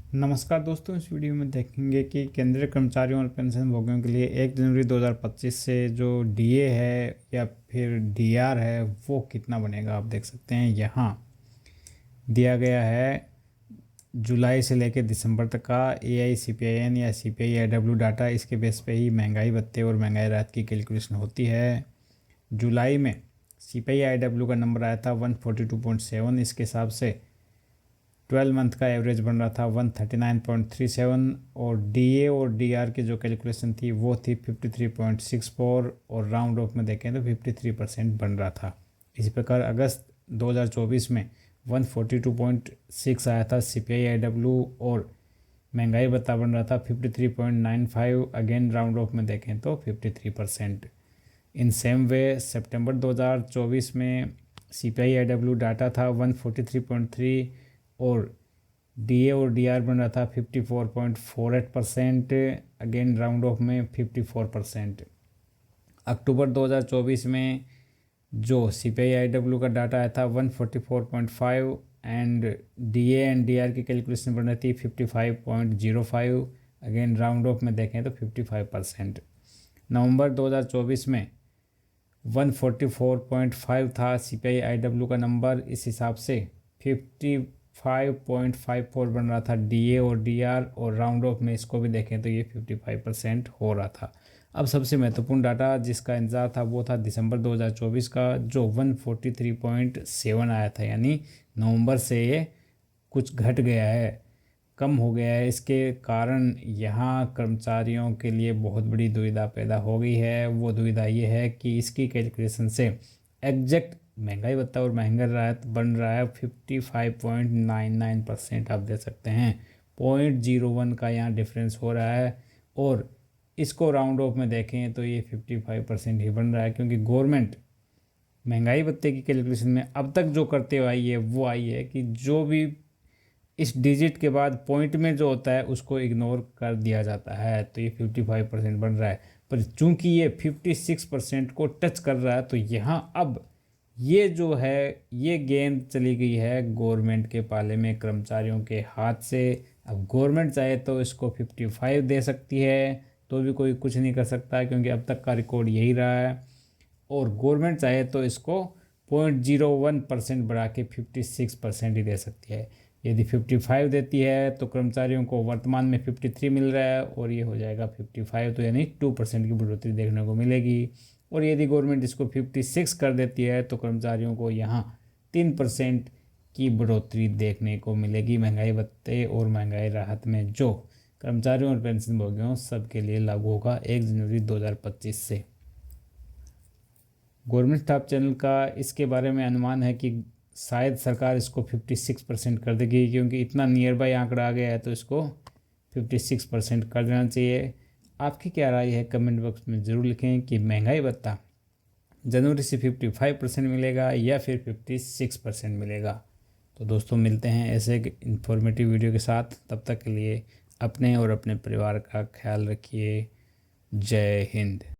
नमस्कार दोस्तों, इस वीडियो में देखेंगे कि केंद्रीय कर्मचारियों और पेंशन भोगियों के लिए 1 जनवरी 2025 से जो डीए है या फिर डीआर है वो कितना बनेगा। आप देख सकते हैं यहाँ दिया गया है जुलाई से लेकर दिसंबर तक का एआईसीपीआईएन या सीपीआईडब्ल्यू डाटा। इसके बेस पे ही महंगाई भत्ते और महंगाई राहत की कैलकुलेशन होती है। जुलाई में सीपीआईडब्ल्यू का नंबर आया था 142.7। इसके हिसाब से 12 मंथ का एवरेज बन रहा था 139.37 और डीए और डीआर की जो कैलकुलेशन थी वो थी 53.64 और राउंड ऑफ में देखें तो 53% बन रहा था। इसी प्रकार अगस्त 2024 में 142.6 आया था सीपीआईडब्ल्यू और महंगाई भत्ता बन रहा था 53.95। अगेन राउंड ऑफ में देखें तो 53%। इन सेम वे सितंबर 2024 में सीपीआईडब्ल्यू डाटा था 143.3 और डीए और डीआर बन रहा था 54.48%। अगेन राउंड ऑफ में 54%। अक्टूबर 2024 में जो सीपीआईडब्ल्यू का डाटा आया था 144.5 एंड डीए एंड डीआर की कैलकुलेशन बन रही थी 55.05। अगेन राउंड ऑफ में देखें तो 55%। नवंबर 2024 में 144.5 था सीपीआईडब्ल्यू का नंबर। इस हिसाब से 55.54 बन रहा था डीए और डीआर और राउंड ऑफ में इसको भी देखें तो ये 55% हो रहा था। अब सबसे महत्वपूर्ण डाटा जिसका इंतजार था वो था दिसंबर 2024 का जो 143.7 आया था, यानी नवंबर से ये कुछ घट गया है, कम हो गया है। इसके कारण यहाँ कर्मचारियों के लिए बहुत बड़ी दुविधा पैदा हो गई है। वो दुविधा ये है कि इसकी कैलकुलेशन से एग्जैक्ट महंगाई भत्ता और महंगाई राहत बन रहा है 55.99%। आप देख सकते हैं 0.01 का यहाँ डिफरेंस हो रहा है और इसको राउंड ऑफ में देखें तो ये 55% ही बन रहा है, क्योंकि गवर्नमेंट महंगाई भत्ते की कैलकुलेशन में अब तक जो करते हुए आई है वो आई है कि जो भी इस डिजिट के बाद पॉइंट में जो होता है उसको इग्नोर कर दिया जाता है, तो ये 55% बन रहा है। पर चूंकि ये 56% को टच कर रहा है तो यहाँ अब ये जो है ये गेंद चली गई है गवर्नमेंट के पाले में, कर्मचारियों के हाथ से। अब गवर्नमेंट चाहे तो इसको 55 दे सकती है, तो भी कोई कुछ नहीं कर सकता क्योंकि अब तक का रिकॉर्ड यही रहा है। और गवर्नमेंट चाहे तो इसको 0.01% बढ़ा के 56% ही दे सकती है। यदि 55 देती है तो कर्मचारियों को वर्तमान में 53 मिल रहा है और ये हो जाएगा 55, तो यानी 2% की बढ़ोतरी देखने को मिलेगी। और यदि गवर्नमेंट इसको 56 कर देती है तो कर्मचारियों को यहाँ 3% की बढ़ोतरी देखने को मिलेगी महंगाई भत्ते और महंगाई राहत में, जो कर्मचारियों और पेंशन भोगियों सबके लिए लागू होगा 1 जनवरी 2025 से। गवर्नमेंट स्टाफ चैनल का इसके बारे में अनुमान है कि शायद सरकार इसको 56% कर देगी, क्योंकि इतना नियर बाई आंकड़ा आ गया है तो इसको 56% कर देना चाहिए। आपकी क्या राय है कमेंट बॉक्स में ज़रूर लिखें कि महंगाई भत्ता जनवरी से 55% मिलेगा या फिर 56% मिलेगा। तो दोस्तों मिलते हैं ऐसे एक इन्फॉर्मेटिव वीडियो के साथ, तब तक के लिए अपने और अपने परिवार का ख्याल रखिए। जय हिंद।